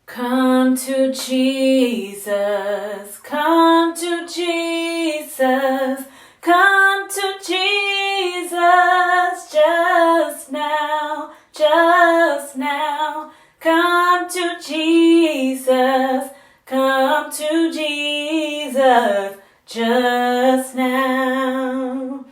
Come to Jesus, come to Jesus, come to Jesus just now, just now. Come to Jesus, come to Jesus just now.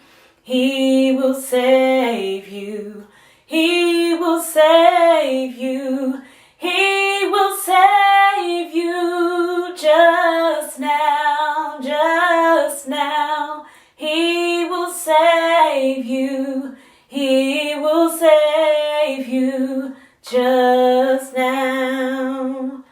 He will save you, He will save you. He will save you just now, just now. He will save you, He will save you just now.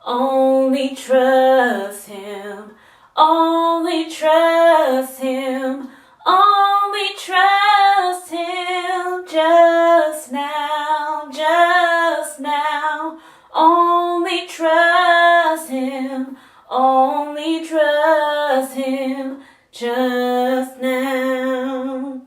Only trust Him, only trust Him, only trust Him just now, just now. Only trust Him, only trust Him just now.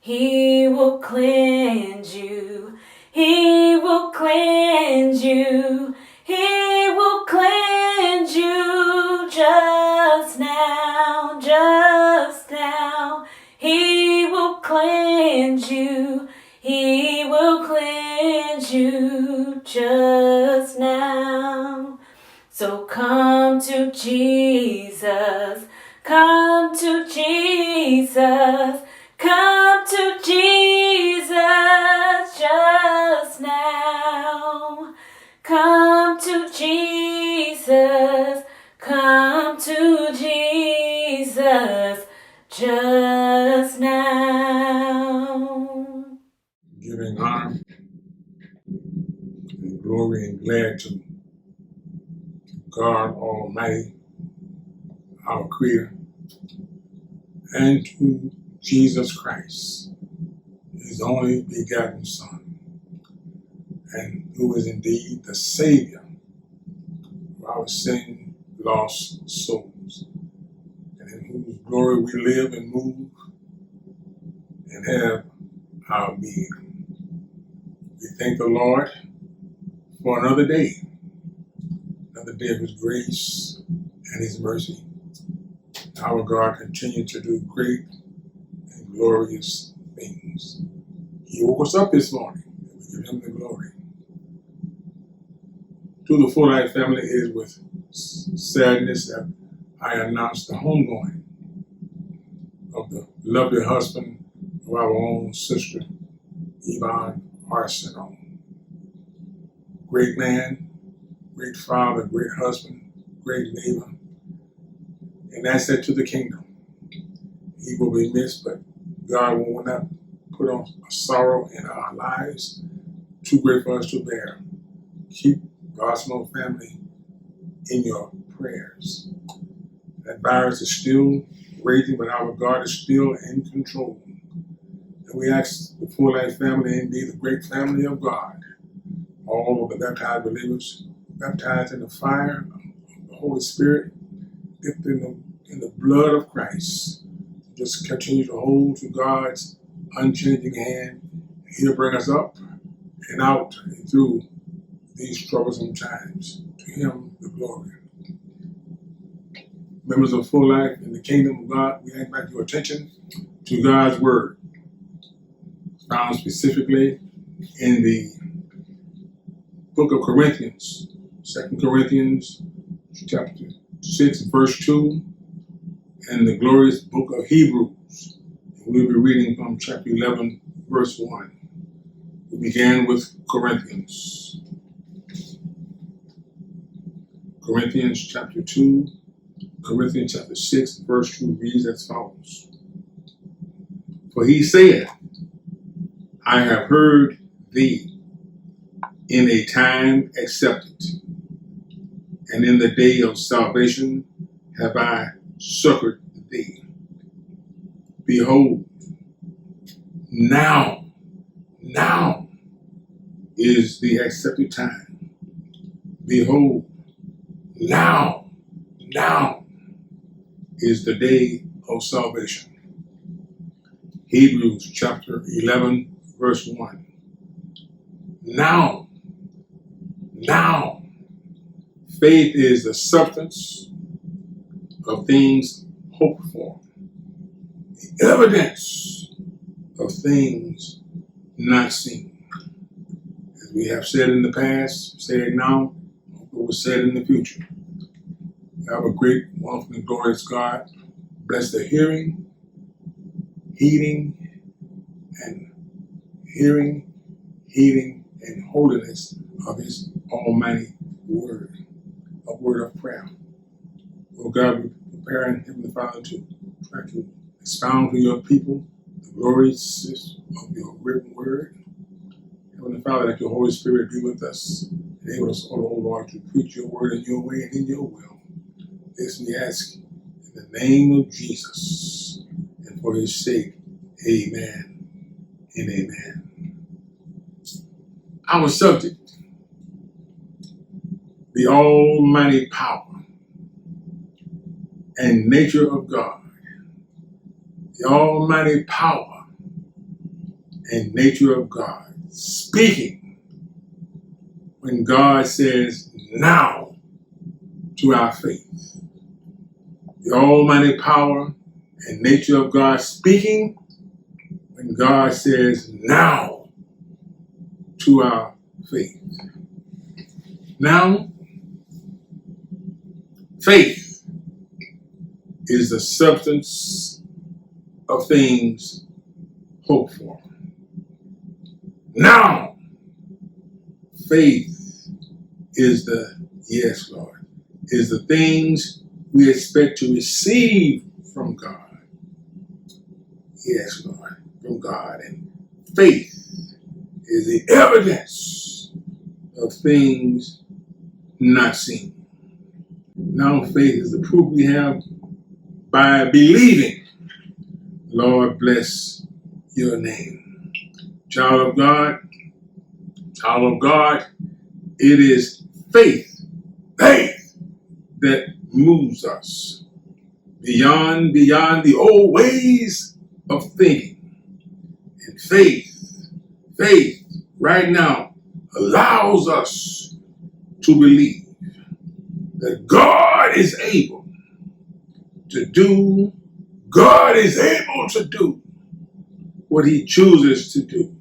He will cleanse you, He will cleanse you, He will cleanse you just now, just now. He will cleanse you, He will cleanse you just now. So come to Jesus, come to Jesus, come to Jesus just now. Come to Jesus, come to Jesus just now. Giving honor and glory and glad to God Almighty, our Creator, and to Jesus Christ, His only begotten Son, and who is indeed the Savior of our sin-lost souls, and in whose glory we live and move and have our being. We thank the Lord for another day of His grace and His mercy. Our God continued to do great and glorious things. He woke us up this morning, and we give Him the glory. To the Full Life family, it is with sadness that I announce the homegoing of the lovely husband of our own sister, Yvonne Arsenault. Great man, great father, great husband, great neighbor, an asset to the kingdom. He will be missed, but God will not put on a sorrow in our lives too great for us to bear. Keep God's Arsenault family in your prayers. That virus is still raging, but our God is still in control. And we ask the Full Life family, indeed the great family of God, all of the baptized believers, baptized in the fire of the Holy Spirit, dipped in the blood of Christ, just continue to hold to God's unchanging hand. He'll bring us up and out and through these troublesome times. To Him the glory. Members of Full Life in the kingdom of God, we invite your attention to God's Word, found specifically in the book of Corinthians, 2 Corinthians chapter 6, verse 2, and the glorious book of Hebrews. We'll be reading from chapter 11, verse 1. We began with Corinthians. Corinthians chapter 2, Corinthians chapter 6, verse 2 reads as follows. For he said, I have heard thee in a time accepted, and in the day of salvation have I succored thee. Behold, now is the accepted time. Behold, now is the day of salvation. Hebrews chapter 11, verse 1. Now faith is the substance of things hoped for, the evidence of things not seen. As we have said in the past, say it now, it was said in the future. Have a great, wonderful, and glorious God. Bless the hearing, heeding, and holiness of His almighty word, a word of prayer. Oh God, we're preparing, Heavenly Father, to try to expound to your people the glories of your written word. Heavenly Father, let your Holy Spirit be with us. Enable us, oh Lord, to preach your word in your way and in your will. This we ask in the name of Jesus and for his sake. Amen and amen. Our subject, the almighty power and nature of God. The almighty power and nature of God. Speaking when God says now to our faith. The almighty power and nature of God speaking when God says now to our faith. Now, faith is the substance of things hoped for. Now, faith is yes, Lord, is the things we expect to receive from God. Yes, Lord, from God. And faith is the evidence of things not seen. Now faith is the proof we have by believing. Lord, bless your name. Child of God, it is faith that moves us beyond the old ways of thinking. And faith right now allows us to believe that God is able to do what he chooses to do,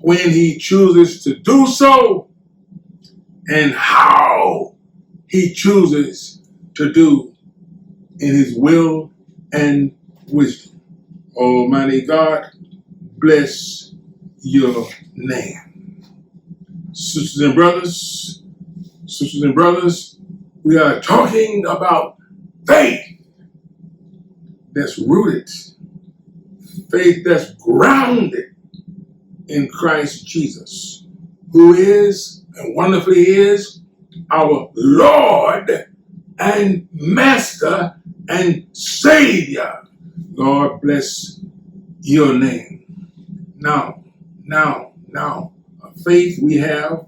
when he chooses to do so, and how he chooses to do in his will and wisdom. Almighty God, bless your name. Sisters and brothers, we are talking about faith that's rooted, faith that's grounded in Christ Jesus, who is and wonderfully is our Lord and Master and Savior. Lord, bless your name. Now, the faith we have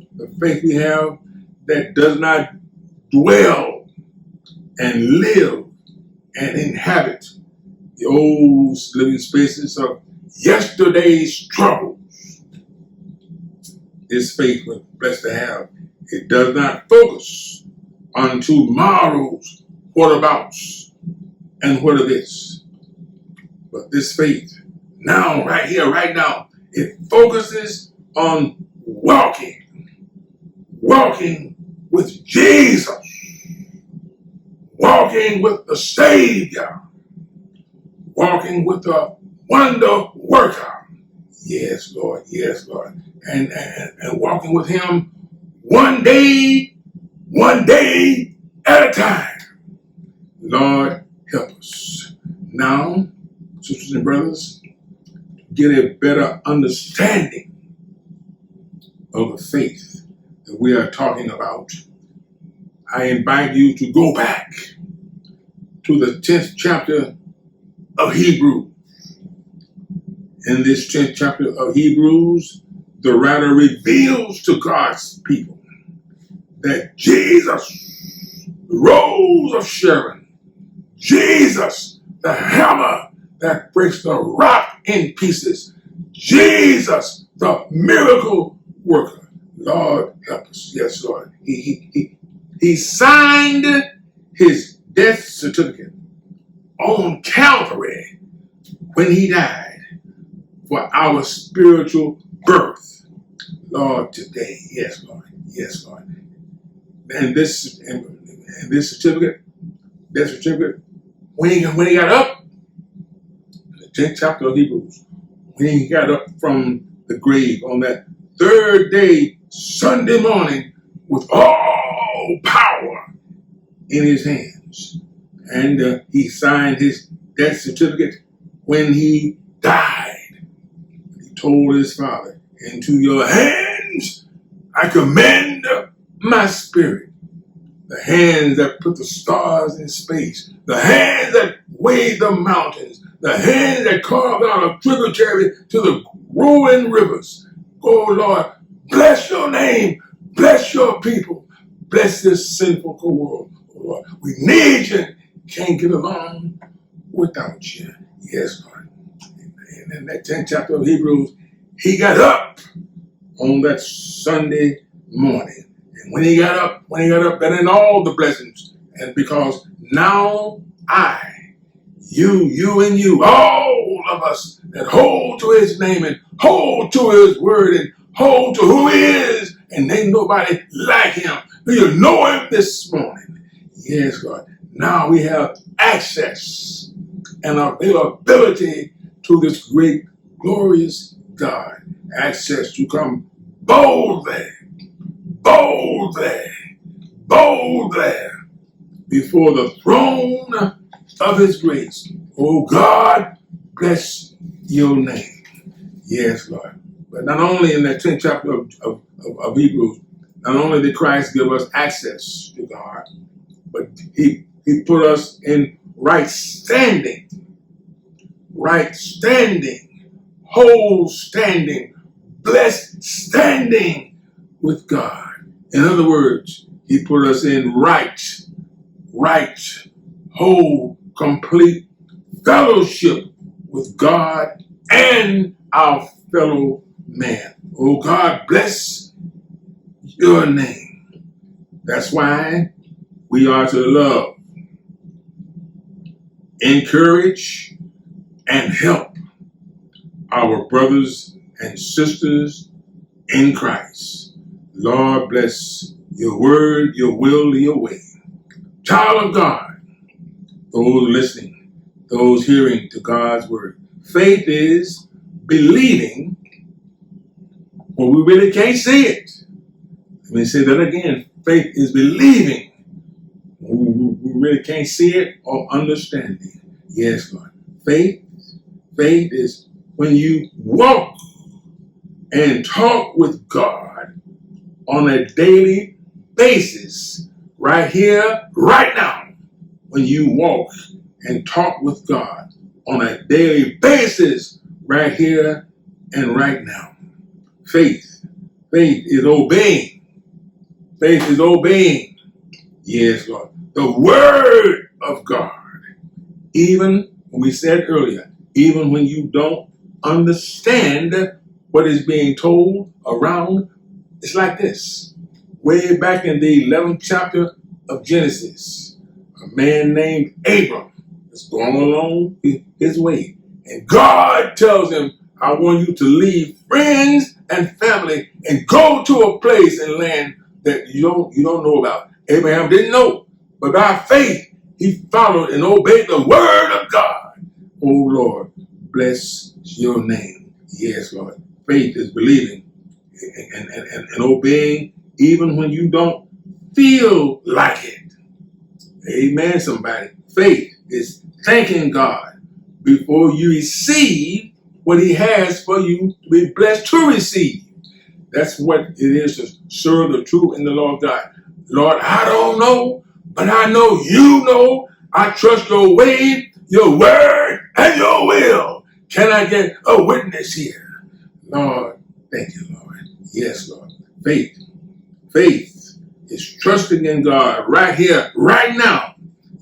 that does not dwell and live and inhabit the old living spaces of yesterday's troubles. This faith we're blessed to have. It does not focus on tomorrow's whereabouts and whether this. But this faith, now, right here, right now, it focuses on walking with Jesus, walking with the Savior, walking with the wonder worker. Yes, Lord, and walking with him one day at a time. Lord, help us. Now, sisters and brothers, get a better understanding of the faith that we are talking about. I invite you to go back to the 10th chapter of Hebrews. In this 10th chapter of Hebrews, the writer reveals to God's people that Jesus, the rose of Sharon, Jesus, the hammer that breaks the rock in pieces, Jesus, the miracle worker. Lord, help us. Yes, Lord. He He signed his death certificate on Calvary when he died for our spiritual birth. Lord, today, yes, Lord, yes, Lord. And this certificate, when he got up, the 10th chapter of Hebrews, when he got up from the grave on that third day, Sunday morning, with all power in his hands. And he signed his death certificate when he died. He told his Father, into your hands I commend my spirit. The hands that put the stars in space, the hands that weighed the mountains, the hands that carved out a tributary to the rolling rivers. Oh Lord, bless your name, bless your people, bless this sinful world. Oh Lord, we need you, can't get along without you. Yes, Lord. And in that 10th chapter of Hebrews, he got up on that Sunday morning. And when he got up, that in all the blessings, and because now I, you and you, all of us that hold to his name and hold to his word and hold to who he is, and ain't nobody like him. Do you know him this morning? Yes, God. Now we have access and availability to this great, glorious God. Access to come boldly before the throne of his grace. Oh God, bless your name. Yes, Lord. But not only in that 10th chapter of Hebrews, not only did Christ give us access to God, but he put us in right standing, whole standing, blessed standing with God. In other words, he put us in right, whole, complete fellowship with God and our fellow man. Oh God, bless your name. That's why we are to love, encourage, and help our brothers and sisters in Christ. Lord, bless your word, your will, your way. Child of God, those listening, those hearing to God's word. Faith is believing when we really can't see it. Let me say that again. Faith is believing when we really can't see it or understand it. Yes, Lord. Faith is when you walk and talk with God on a daily basis, right here, right now. When you walk and talk with God on a daily basis, right here and right now. Faith is obeying. Faith is obeying. Yes, Lord. The word of God. Even when we said earlier, even when you don't understand what is being told around, it's like this. Way back in the 11th chapter of Genesis, a man named Abram is going along his way. And God tells him, I want you to leave friends and family and go to a place and land that you don't know about. Abraham didn't know, but by faith, he followed and obeyed the word of God. Oh Lord, bless your name. Yes, Lord. Faith is believing and obeying even when you don't feel like it. Amen, somebody. Faith is thanking God before you receive what he has for you to be blessed to receive. That's what it is to serve the true and the Lord God. Lord, I don't know, but I know you know. I trust your way, your word, and your will. Can I get a witness here? Lord, thank you, Lord. Yes, Lord. Faith is trusting in God right here, right now.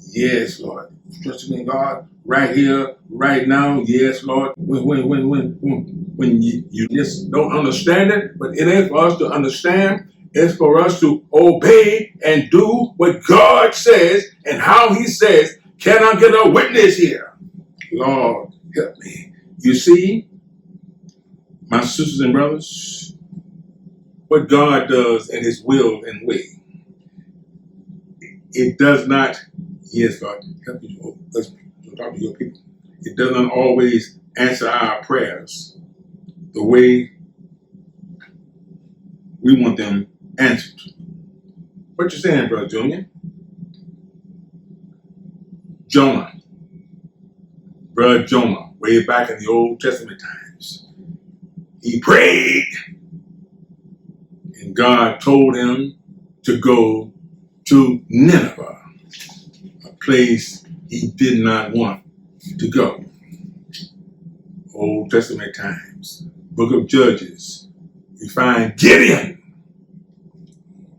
Yes, Lord. Trusting in God right here, right now. Yes, Lord. When you just don't understand it, but it ain't for us to understand. is for us to obey and do what God says and how he says. Can I get a witness here? Lord, help me. You see, my sisters and brothers, what God does in his will and way, it does not, yes, God, help you. Let's talk to your people. It doesn't always answer our prayers the way we want them answered. What you saying, Brother Junior? Jonah, Brother Jonah, way back in the Old Testament times, he prayed, and God told him to go to Nineveh, a place he did not want to go. Old Testament times, Book of Judges, we find Gideon,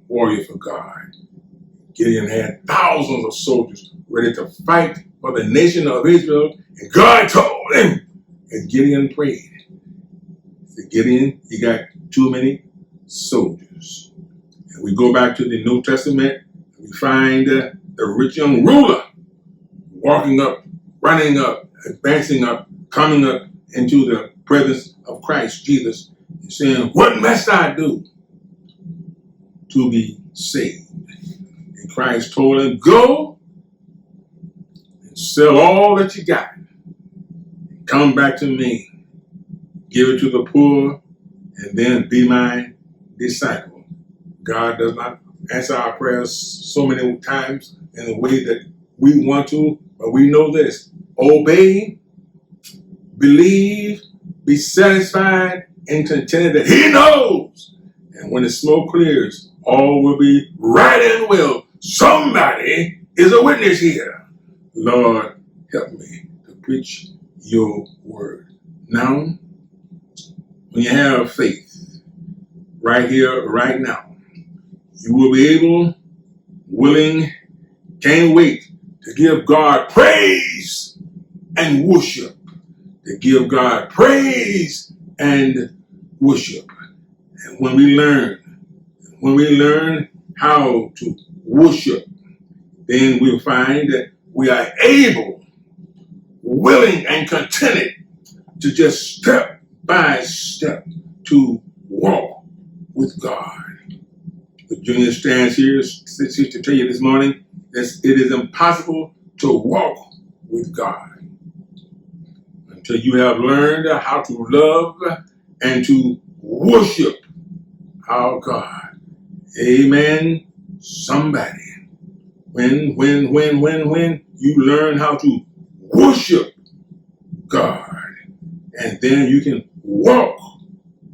warrior for God. Gideon had thousands of soldiers ready to fight for the nation of Israel, and God told him, and Gideon prayed. He said, Gideon, you got too many soldiers. And we go back to the New Testament, and we find the rich young ruler walking up, running up, advancing up, coming up into the presence of Christ Jesus, and saying, what must I do to be saved? And Christ told him, go and sell all that you got. Come back to me. Give it to the poor, and then be my disciple. God does not answer our prayers so many times in the way that we want to, but we know this. Obey, believe, be satisfied, and contented that he knows. And when the smoke clears, all will be right and well. Somebody is a witness here. Lord, help me to preach your word. Now, when you have faith right here, right now, you will be able, willing, can't wait to give God praise and worship. To give God praise and worship. And when we learn how to worship, then we'll find that we are able, willing, and contented to just step by step to walk with God. But Junior stands here to tell you this morning that it is impossible to walk with God until you have learned how to love and to worship our God. Amen. Somebody. When you learn how to worship God, and then you can walk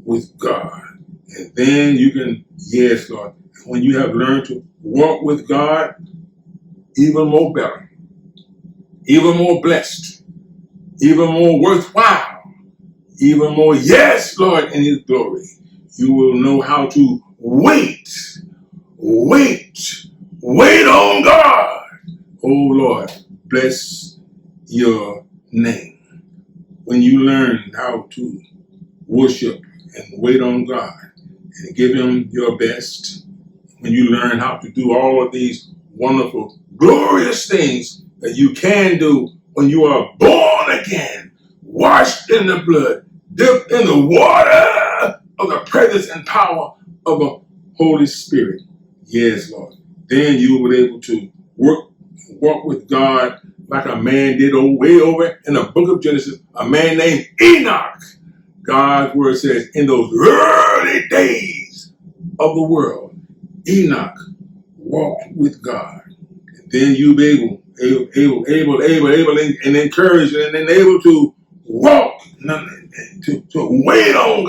with God, and then you can, yes, Lord, when you have learned to walk with God, even more better, even more blessed, even more worthwhile, even more, yes, Lord, in his glory, you will know how to wait on God. Oh, Lord, bless your name. When you learn how to worship and wait on God and give him your best, when you learn how to do all of these wonderful, glorious things that you can do when you are born again, washed in the blood, dipped in the water of the presence and power of the Holy Spirit. Yes, Lord. Then you will be able to walk with God like a man did way over in the book of Genesis, a man named Enoch. God's word says, in those early days of the world, Enoch walked with God. And then you'll be able and encouraged and then able to walk, to wait on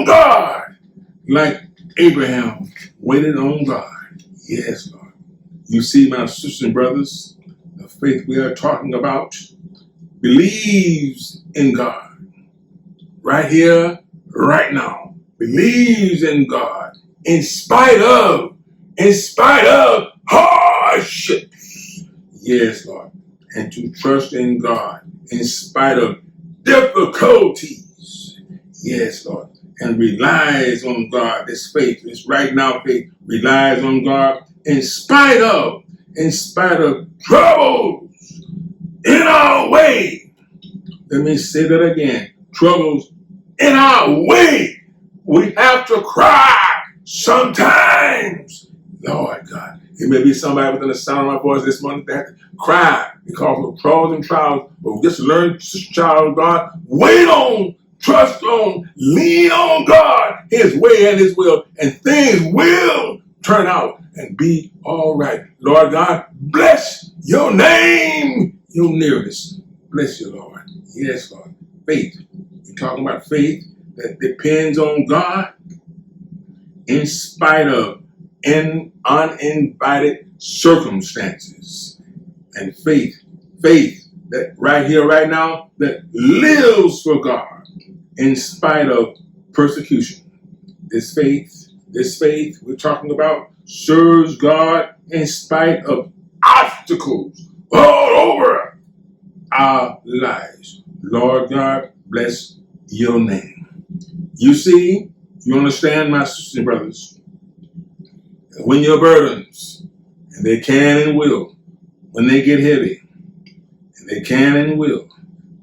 God, like Abraham waited on God. Yes, Lord. You see, my sisters and brothers, the faith we are talking about believes in God. Right here, right now. Believes in God in spite of hardships. Yes, Lord. And to trust in God in spite of difficulties. Yes, Lord. and relies on God. This faith, this right now faith, relies on God in spite of troubles in our way. Let me say that again. Troubles in our way. We have to cry sometimes. Lord God. It may be somebody within the sound of my voice this morning that has to cry because of troubles and trials. But just learn, child of God, wait on, trust on, lean on God, His way and His will, and things will turn out and be all right. Lord God, bless your name, your nearness. Bless you, Lord. Yes, Lord. Faith. We're talking about faith that depends on God in spite of uninvited circumstances. And faith that right here, right now, that lives for God in spite of persecution. This faith we're talking about serves God in spite of obstacles all over our lives. Lord God, bless your name. You see, you understand, my sisters and brothers, that when your burdens, and they can and will, when they get heavy, and they can and will,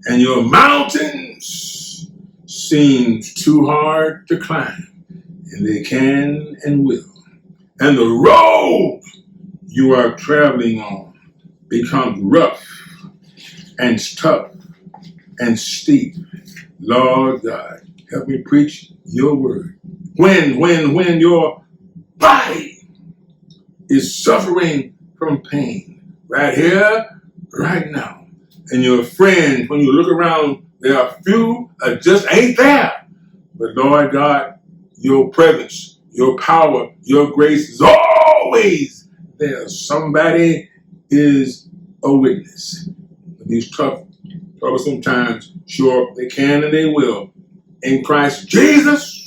and your mountains seems too hard to climb, and they can and will, and the road you are traveling on becomes rough and tough and steep. Lord God, help me preach your word. When your body is suffering from pain, right here, right now, and your friends, when you look around, there are few that just ain't there. But Lord God, your presence, your power, your grace is always there. Somebody is a witness. These tough, troublesome times, sure, they can and they will. In Christ Jesus,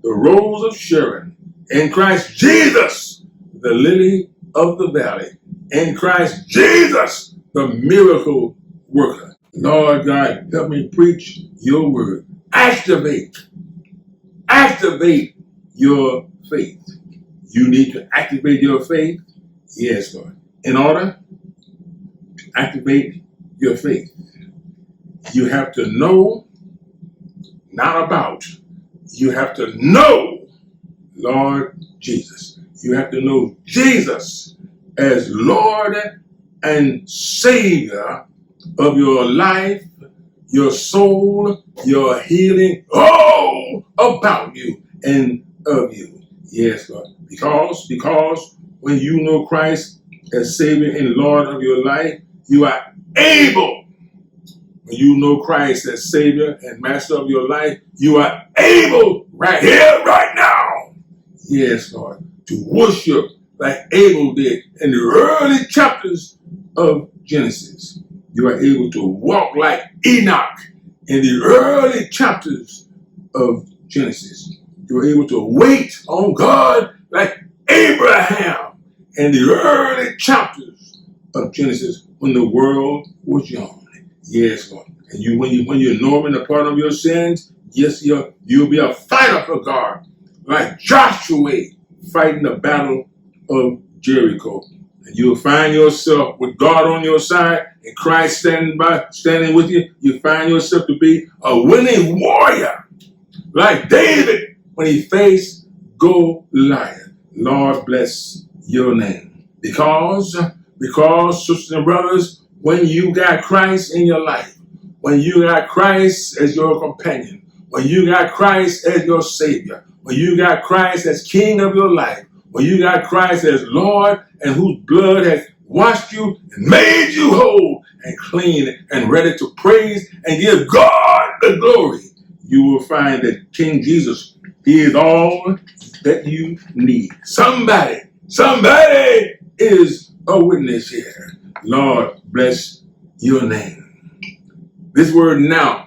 the rose of Sharon. In Christ Jesus, the lily of the valley. In Christ Jesus, the miracle worker. Lord God, help me preach your word. Activate your faith. You need to activate your faith. Yes, Lord. In order to activate your faith, you have to know, not about. You have to know Lord Jesus. You have to know Jesus as Lord and Savior of your life, your soul, your healing, all about you and of you. Yes, Lord. Because when you know Christ as Savior and Lord of your life, you are able. When you know Christ as Savior and Master of your life, you are able right here, right now. Yes, Lord, to worship like Abel did in the early chapters of Genesis. You are able to walk like Enoch in the early chapters of Genesis. You are able to wait on God like Abraham in the early chapters of Genesis when the world was young. Yes, Lord. And when you know Him in the pardon of your sins, yes, you'll be a fighter for God, like Joshua fighting the battle of Jericho. And you'll find yourself with God on your side and Christ standing with you. You find yourself to be a winning warrior, like David when he faced Goliath. Lord, bless your name. Because, sisters and brothers, when you got Christ in your life, when you got Christ as your companion, when you got Christ as your Savior, when you got Christ as King of your life, when you got Christ as Lord and whose blood has washed you and made you whole and clean and ready to praise and give God the glory, you will find that King Jesus, He is all that you need. Somebody is a witness here. Lord, bless your name. This word now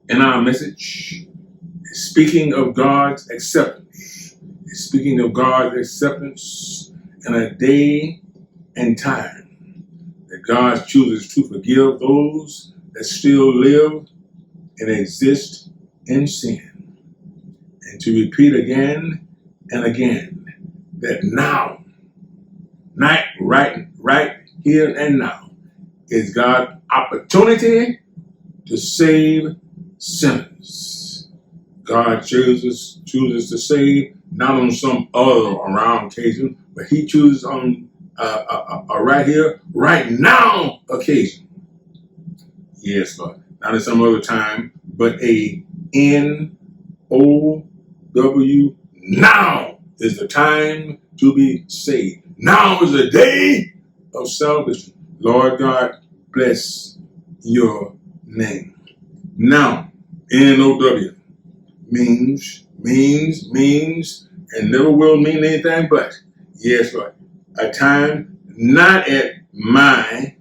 in our message is speaking of God's acceptance. It's speaking of God's acceptance in a day and time that God chooses to forgive those that still live and exist in sin, and to repeat again and again that now, right here and now, is God's opportunity to save sinners. God chooses to save not on some other around occasion, but He chooses on a right here, right now occasion. Yes, Lord. Not at some other time, but a N-O-W. Now is the time to be saved. Now is the day of salvation. Lord God, bless your name. Now, N-O-W means, and never will mean anything but, yes, Lord, a time not at my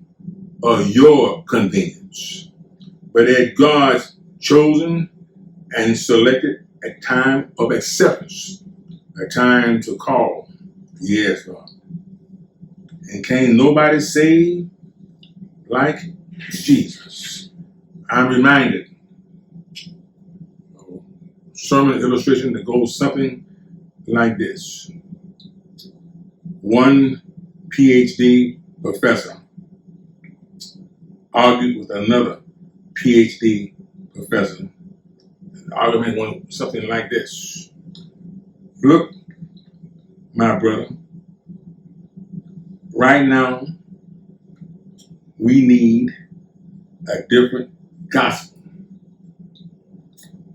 or your convenience, but at God's chosen and selected a time of acceptance, a time to call. Yes, Lord. And can't nobody save like Jesus. I'm reminded of a sermon illustration that goes something like this. One PhD professor argued with another PhD professor. The argument went something like this. Look, my brother, right now we need a different gospel.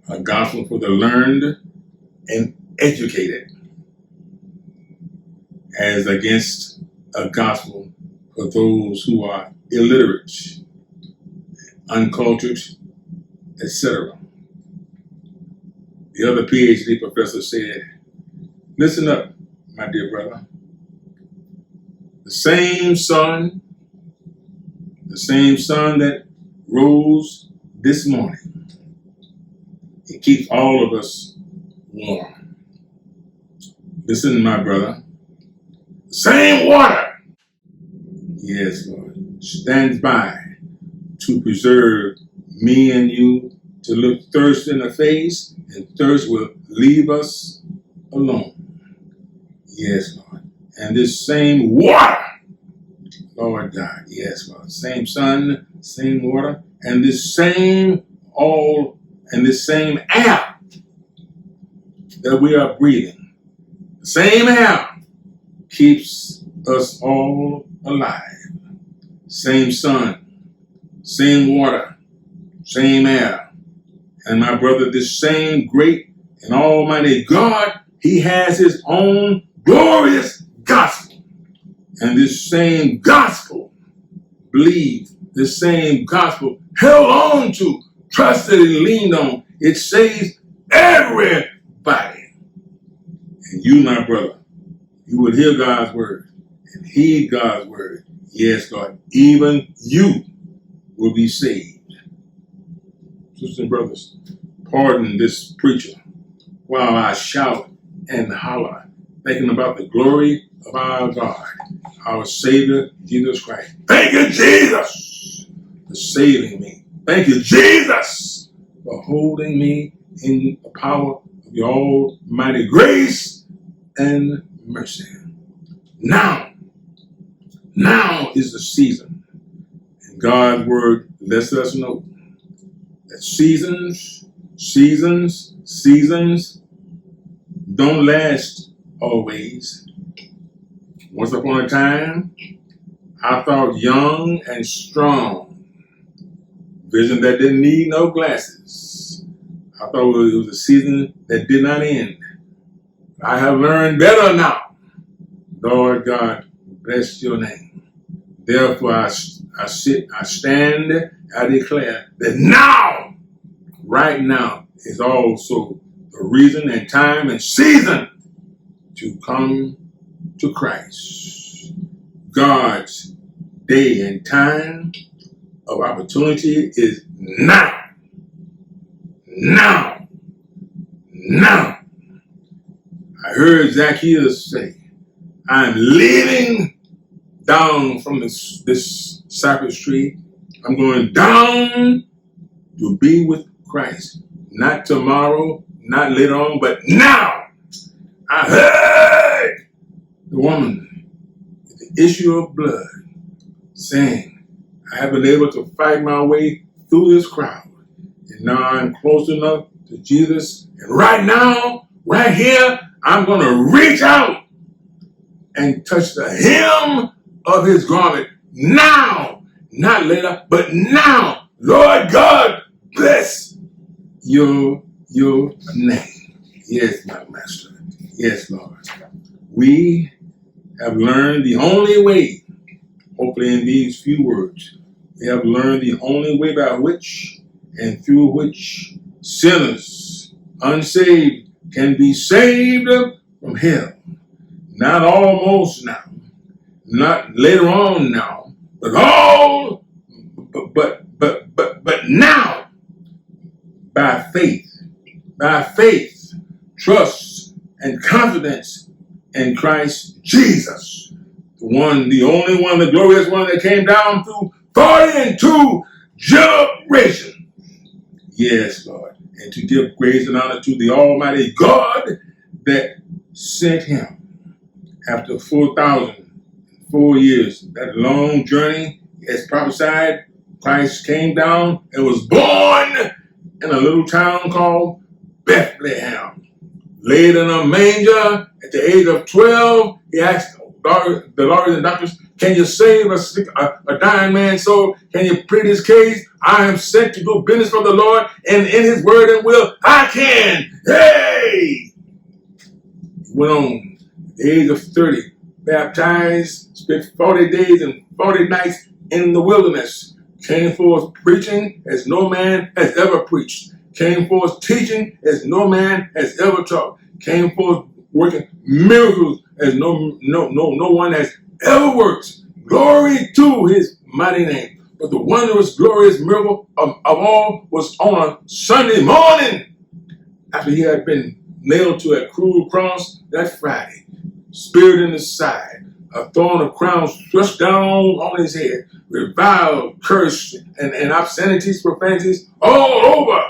A gospel for the learned and educated, as against a gospel for those who are illiterate, uncultured, etc. The other PhD professor said, listen up, my dear brother. The same sun that rose this morning, it keeps all of us warm. Listen, my brother, the same water, yes, Lord, stands by to preserve me and you, to look thirst in the face, and thirst will leave us alone. Yes, Lord. And this same water, Lord God, yes, Lord, same sun, same water, and this same air that we are breathing, the same air keeps us all alive. Same sun, same water, same air. And my brother, this same great and almighty God, He has His own glorious gospel. And this same gospel, believe, this same gospel, held on to, trusted and leaned on, it saves everybody. And you, my brother, you would hear God's word and heed God's word. Yes, God, even you will be saved. Sisters and brothers, pardon this preacher while I shout and holler, thinking about the glory of our God, our Savior, Jesus Christ. Thank you, Jesus, for saving me. Thank you, Jesus, for holding me in the power of your almighty grace and mercy. Now is the season. And God's word lets us know that seasons don't last always. Once upon a time, I thought young and strong, vision that didn't need no glasses. I thought it was a season that did not end. I have learned better now. Lord God, bless your name. Therefore, I stand, I declare that now, right now, is also the reason and time and season to come to Christ. God's day and time of opportunity is now. Now. I heard Zacchaeus say, I'm leaving down from this cypress tree. I'm going down to be with Christ. not tomorrow, not later on, but now. I heard the woman with the issue of blood saying, I have been able to fight my way through this crowd. And now I'm close enough to Jesus. And right now, right here, I'm going to reach out and touch the hem of his garment now, not later, but now. Lord God, bless your name. Yes, my master. Yes, Lord. We have learned the only way, hopefully in these few words, we have learned the only way by which and through which sinners, unsaved, can be saved from hell. Not almost now, not later on now, but now, by faith, trust, and confidence in Christ Jesus, the only one, the glorious one that came down through 42 generations. Yes, Lord. And to give praise and honor to the Almighty God that sent him after 4,004 years, that long journey as prophesied. Christ came down and was born in a little town called Bethlehem. Laid in a manger at the age of 12, he asked the lawyers and doctors, can you save a dying man's soul? Can you plead his case? I am sent to do business for the Lord, and in his word and will, I can. Hey! He went on at the age of 30, baptized, spent 40 days and 40 nights in the wilderness, came forth preaching as no man has ever preached, came forth teaching as no man has ever taught, came forth working miracles as no one has ever worked. Glory to his mighty name. But the wondrous, glorious miracle of all was on a Sunday morning after he had been nailed to a cruel cross that Friday, speared in his side, a thorn of crowns thrust down on his head, reviled, cursed, and obscenities, profanities all over.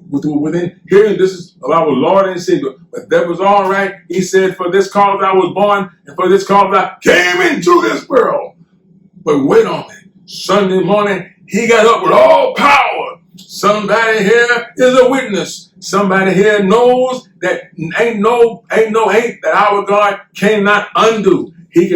Within hearing, this is of our Lord and Savior. But that was all right. He said, for this cause I was born, and for this cause I came into this world. But wait on it. Sunday morning, he got up with all power. Somebody here is a witness. Somebody here knows that ain't that our God cannot undo. He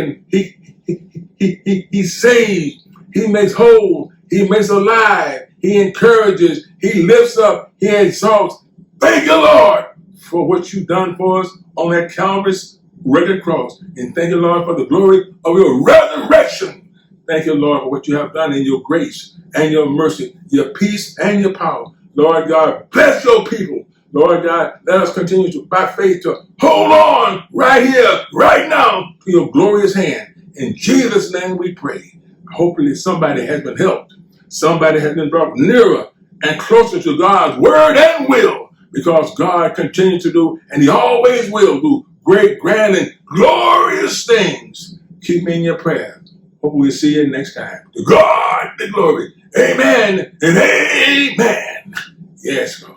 saves, he makes whole, he makes alive, he encourages, he lifts up, he exalts. Thank you, Lord, for what you've done for us on that Calvary's rugged cross. And thank you, Lord, for the glory of your resurrection. Thank you, Lord, for what you have done in your grace and your mercy, your peace and your power. Lord God, bless your people. Lord God, let us continue to, by faith, to hold on right here, right now, to your glorious hand. In Jesus' name we pray. Hopefully somebody has been helped. Somebody has been brought nearer and closer to God's word and will, because God continues to do, and he always will do, great, grand, and glorious things. Keep me in your prayers. Hope we'll see you next time. To God the glory. Amen and amen. Yes, Lord.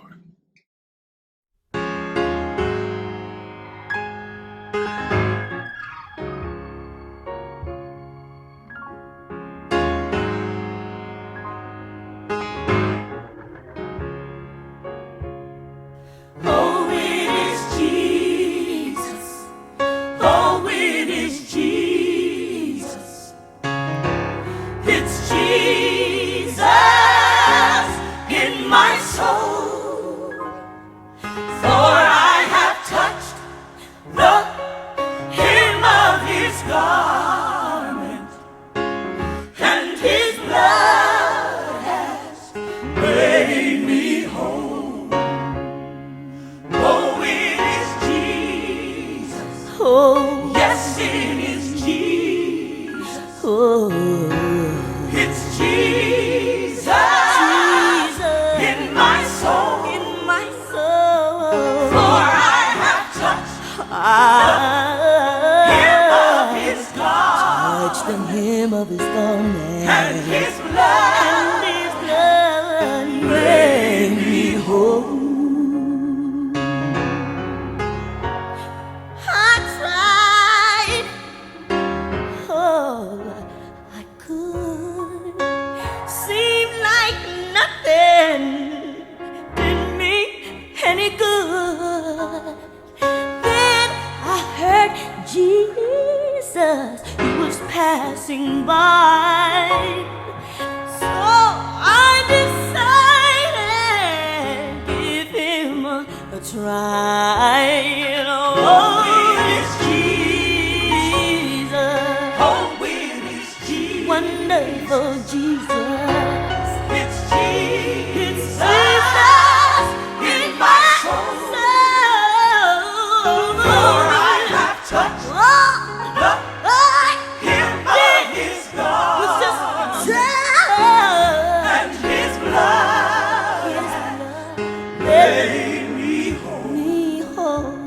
Oh, yes, it is Jesus. Oh, it's Jesus, Jesus in my soul, For I have touched the hem of his garment, and his blood made me whole. passing by. So I decided give him a try. Oh, it's Jesus. Oh, it is Jesus. Wonderful Jesus. It's Jesus. It's Jesus in my soul. For I have touched the hem of his garment, and his blood made me whole.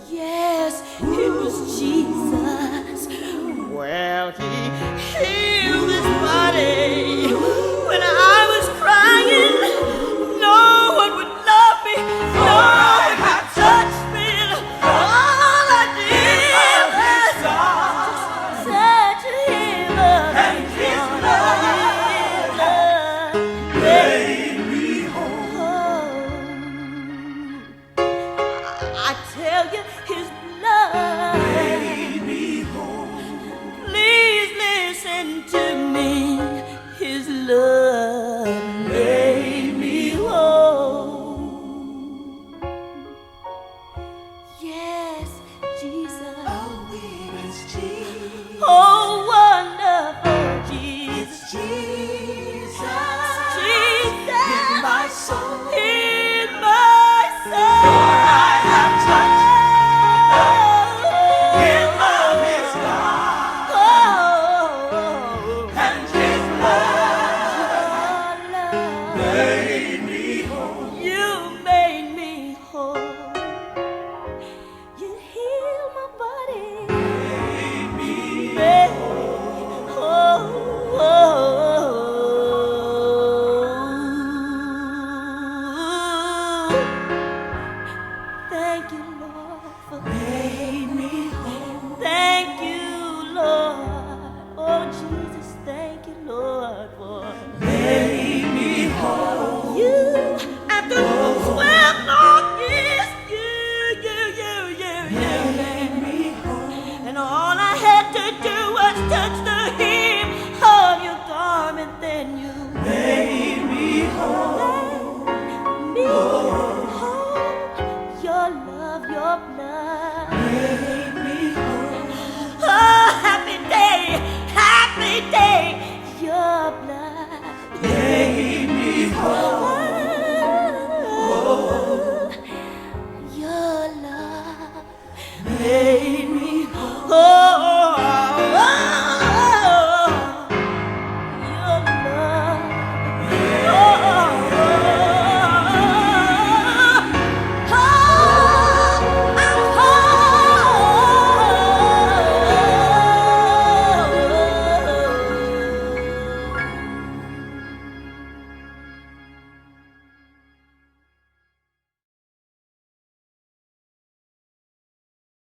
Yes, it was Jesus. Well, he healed his body when I was crying. No one would love me. No one would touch me. All I did was touch him, And his blood made me whole. I tell you, his blood Made me whole. Please listen to me. His love